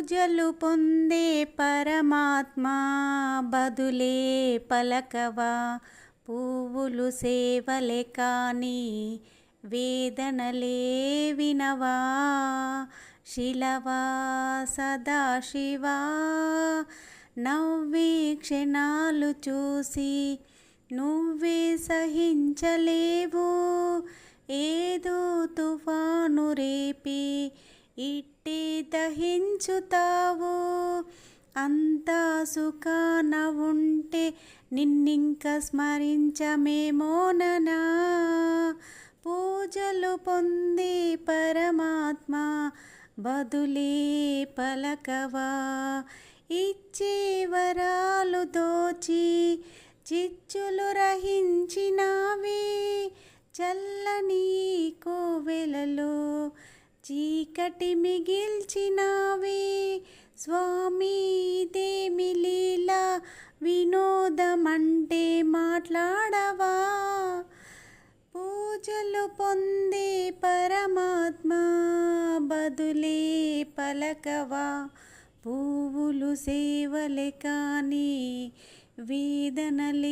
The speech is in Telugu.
పూజలు పొందే పరమాత్మ బదులే పలకవా, పువ్వులు సేవలే కాని వేదనలే వినవా. శిలవా సదాశివా నవ్వే క్షణాలు చూసి నువ్వే సహించలేవు. ఏదో తుఫాను రేపి ఇట్టే దహించుతావు. అంతా సుఖాన ఉంటే నిన్నింక స్మరించమేమోననా. పూజలు పొందే పరమాత్మ బదులే పలకవా, ఇచ్చే వరాలు దోచి చిచ్చులు రహించినావే. చల్లని కోవెలలో చీకటి మిగిల్చినావే. స్వామి ఇదేమి లీలా, వినోదమంటే మాట్లాడవా. పూజలు పొందే పరమాత్మ బదులే పలకవా, పువ్వులు సేవలే కాని వేదనలే